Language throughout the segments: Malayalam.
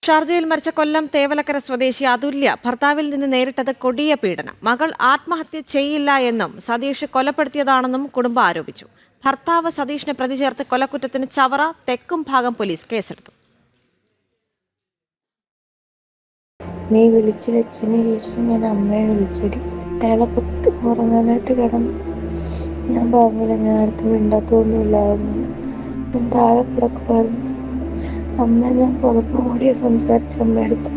ഷാർജയിൽ മരിച്ച കൊല്ലം തേവലക്കര സ്വദേശി അതുല്യ ഭർത്താവിൽ നിന്ന് നേരിട്ടത് കൊടിയ പീഡനം. മകൾ ആത്മഹത്യ ചെയ്യില്ല എന്നും സതീഷ് കൊലപ്പെടുത്തിയതാണെന്നും കുടുംബം ആരോപിച്ചു. ഭർത്താവ് സതീഷിനെ പ്രതി ചേർത്ത് കൊലക്കുറ്റത്തിന് ചവറ തെക്കും ഭാഗം പോലീസ് കേസെടുത്തു. നീ വിളിച്ചു വെച്ചതിന് ശേഷം ഞാൻ അമ്മയെ വിളിച്ചടി. അയാളെ ഉറങ്ങാനായിട്ട് കിടന്നു. ഞാൻ പറഞ്ഞില്ല, ഞാൻ അടുത്ത് മിണ്ടാത്തൊന്നുമില്ലായിരുന്നു. ഞാൻ താഴെ കിടക്കുമായിരുന്നു. അമ്മ ഞാൻ പുതപ്പ് മൂടിയെ സംസാരിച്ച് അമ്മയെടുത്ത്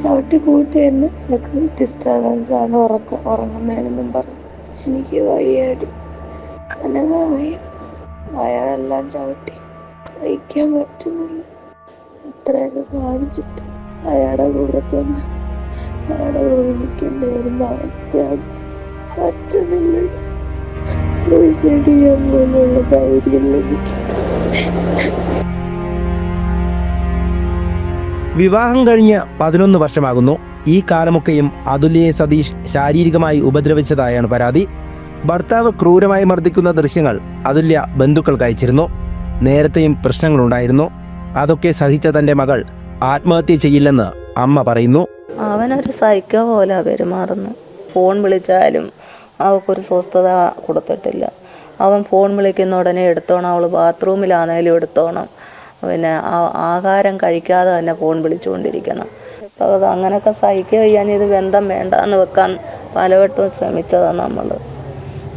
ചവിട്ടി കൂട്ടി തന്നെ അതൊക്കെ ഡിസ്റ്റർബൻസ് ആണ് ഉറങ്ങുന്നതിനെന്നും പറഞ്ഞു. എനിക്ക് വയ്യാടി, കനക വയ്യ, വയറെല്ലാം ചവിട്ടി സഹിക്കാൻ പറ്റുന്നില്ല. ഇത്രയൊക്കെ കാണിച്ചിട്ട് അയാളുടെ കൂടെ തന്നെ അയാളുടെ കൂടെ നിൽക്കേണ്ടി വരുന്ന അവസ്ഥയാണ്. പറ്റുന്നില്ല. സൂയിസൈഡ് ചെയ്യാൻ പോലുള്ള ധൈര്യമില്ല എനിക്ക്. വിവാഹം കഴിഞ്ഞ് 11 വർഷമാകുന്നു. ഈ കാലമൊക്കെയും അതുല്യയെ സതീഷ് ശാരീരികമായി ഉപദ്രവിച്ചതായാണ് പരാതി. ഭർത്താവ് ക്രൂരമായി മർദ്ദിക്കുന്ന ദൃശ്യങ്ങൾ അതുല്യ ബന്ധുക്കൾക്ക് അയച്ചിരുന്നു. നേരത്തെയും പ്രശ്നങ്ങളുണ്ടായിരുന്നു. അതൊക്കെ സഹിച്ച തന്റെ മകൾ ആത്മഹത്യ ചെയ്യില്ലെന്ന് അമ്മ പറയുന്നു. അവനൊരു സൈക്കോ പോലെ പെരുമാറുന്നു. ഫോൺ വിളിച്ചാലും അവൾക്കൊരു സ്വസ്ഥത കൊടുത്തിട്ടില്ല. അവൻ ഫോൺ വിളിക്കുന്ന ഉടനെ എടുത്തോണം, അവൾ ബാത്റൂമിലാണേലും എടുത്തോണം, പിന്നെ ആഹാരം കഴിക്കാതെ തന്നെ ഫോൺ വിളിച്ചുകൊണ്ടിരിക്കണം. ഇപ്പോൾ അത് അങ്ങനെയൊക്കെ സഹിക്കുക ചെയ്യാൻ ഇത് ബന്ധം വേണ്ടാന്ന് വെക്കാൻ പലവട്ടവും ശ്രമിച്ചതാണ് നമ്മൾ.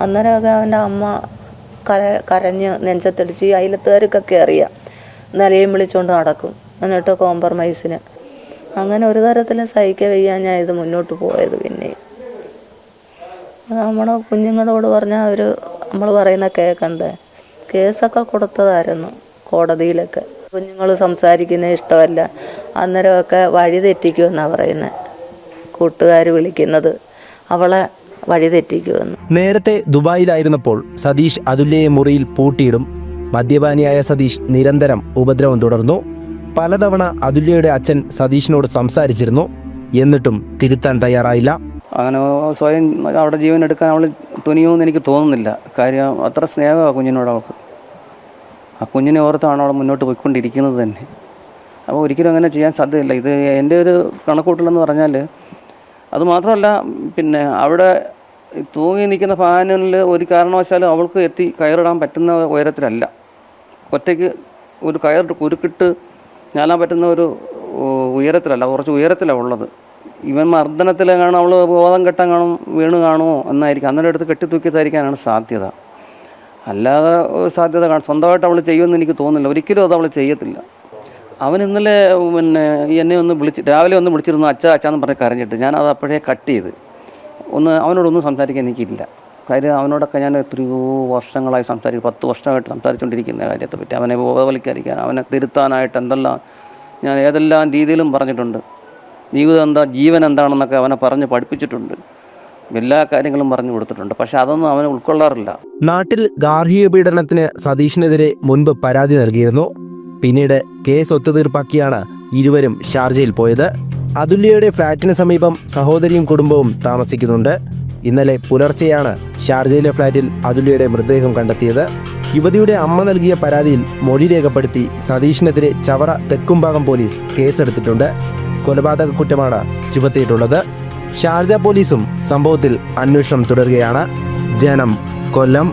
അന്നേരമൊക്കെ അവൻ്റെ അമ്മ കരഞ്ഞ് നെഞ്ചത്തടിച്ച് ഈ അയലത്തുകാർക്കൊക്കെ അറിയാം, നിലയും വിളിച്ചുകൊണ്ട് നടക്കും. എന്നിട്ട് കോംപ്രമൈസിന് അങ്ങനെ ഒരു തരത്തിലും സഹിക്കുക ചെയ്യാൻ ഞാൻ ഇത് മുന്നോട്ട് പോയത്. പിന്നെ നമ്മുടെ കുഞ്ഞുങ്ങളോട് പറഞ്ഞാൽ അവർ നമ്മൾ പറയുന്ന കേൾക്കണ്ടേ. കേസൊക്കെ കൊടുത്തതായിരുന്നു കോടതിയിലൊക്കെ. കുഞ്ഞുങ്ങൾ സംസാരിക്കുന്നത് ഇഷ്ടമല്ല, അന്നേരമൊക്കെ വഴി തെറ്റിക്കുമെന്നാണ് പറയുന്നത്. കൂട്ടുകാർ വിളിക്കുന്നത് അവളെ വഴി തെറ്റിക്കുമെന്ന്. നേരത്തെ ദുബായിലായിരുന്നപ്പോൾ സതീഷ് അതുല്യയെ മുറിയിൽ പൂട്ടിയിടും. മദ്യപാനിയായ സതീഷ് നിരന്തരം ഉപദ്രവം തുടർന്നു. പലതവണ അതുല്യയുടെ അച്ഛൻ സതീഷിനോട് സംസാരിച്ചിരുന്നു. എന്നിട്ടും തിരുത്താൻ തയ്യാറായില്ല. അങ്ങനെ സ്വയം അവിടെ ജീവൻ എടുക്കാൻ അവൾ തുനിയുമെന്ന് എനിക്ക് തോന്നുന്നില്ല. കാര്യം അത്ര സ്നേഹമാണ് കുഞ്ഞിനോട് അവൾക്ക്. ആ കുഞ്ഞിനെ ഓർത്താണ് അവൾ മുന്നോട്ട് പോയിക്കൊണ്ടിരിക്കുന്നത് തന്നെ. അപ്പോൾ ഒരിക്കലും അങ്ങനെ ചെയ്യാൻ സാധ്യതയില്ല. ഇത് എൻ്റെ ഒരു കണക്കൂട്ടലെന്ന് പറഞ്ഞാൽ അത് മാത്രമല്ല, പിന്നെ അവിടെ തൂങ്ങി നിൽക്കുന്ന ഫാനിൽ ഒരു കാരണവശാലും അവൾക്ക് കയറിടാൻ പറ്റുന്ന ഉയരത്തിലല്ല. ഒറ്റയ്ക്ക് ഒരു കയറിട്ട് കുരുക്കിട്ട് ഞാനാൻ പറ്റുന്ന ഒരു ഉയരത്തിലല്ല, കുറച്ച് ഉയരത്തിലാണ് ഉള്ളത്. ഇവൻ മർദ്ദനത്തിലെങ്ങാനും അവൾ ബോധം കെട്ടാൻ കാണും, വീണ് കാണുമോ എന്നായിരിക്കും. അന്നേരം എടുത്ത് കെട്ടിത്തൂക്കിയതായിരിക്കാനാണ് സാധ്യത. അല്ലാതെ സാധ്യത സ്വന്തമായിട്ട് അവൾ ചെയ്യുമെന്ന് എനിക്ക് തോന്നുന്നില്ല. ഒരിക്കലും അത് അവൾ ചെയ്യത്തില്ല. അവൻ ഇന്നലെ പിന്നെ എന്നെ രാവിലെ ഒന്ന് വിളിച്ചിരുന്നു, അച്ഛാന്ന് പറഞ്ഞ് കരഞ്ഞിട്ട്. ഞാനത് അപ്പോഴേ കട്ട് ചെയ്ത്. അവനോടൊന്നും സംസാരിക്കാൻ എനിക്കില്ല. കാര്യം അവനോടൊക്കെ ഞാൻ എത്രയോ വർഷങ്ങളായി 10 വർഷമായിട്ട് സംസാരിച്ചുകൊണ്ടിരിക്കുന്ന കാര്യത്തെപ്പറ്റി. അവനെ ബോധവൽക്കരിക്കാൻ, അവനെ തിരുത്താനായിട്ട് ഞാൻ ഏതെല്ലാം രീതിയിലും പറഞ്ഞിട്ടുണ്ട്. ജീവിതം എന്താ, ജീവൻ എന്താണെന്നൊക്കെ അവനെ പറഞ്ഞ് പഠിപ്പിച്ചിട്ടുണ്ട്. എല്ലാ കാര്യങ്ങളും പറഞ്ഞു കൊടുത്തിട്ടുണ്ട്. പക്ഷെ അതൊന്നും അവനെ ഉൾക്കൊള്ളാറില്ല. നാട്ടിൽ ഗാർഹിക പീഡനത്തിന് സതീഷിനെതിരെ മുൻപ് പരാതി നൽകിയിരുന്നു. പിന്നീട് കേസ് ഒത്തുതീർപ്പാക്കിയാണ് ഇരുവരും ഷാർജയിൽ പോയത്. അതുല്യയുടെ ഫ്ളാറ്റിന് സമീപം സഹോദരിയും കുടുംബവും താമസിക്കുന്നുണ്ട്. ഇന്നലെ പുലർച്ചെയാണ് ഷാർജയിലെ ഫ്ളാറ്റിൽ അതുല്യയുടെ മൃതദേഹം കണ്ടെത്തിയത്. യുവതിയുടെ അമ്മ നൽകിയ പരാതിയിൽ മൊഴി രേഖപ്പെടുത്തി സതീഷിനെതിരെ ചവറ തെക്കുംഭാഗം പോലീസ് കേസെടുത്തിട്ടുണ്ട്. കൊലപാതക കുറ്റമാണ് ചുമത്തിയിട്ടുള്ളത്. ഷാർജ പോലീസും സംഭവത്തിൽ അന്വേഷണം തുടരുകയാണ്. ജനം, കൊല്ലം.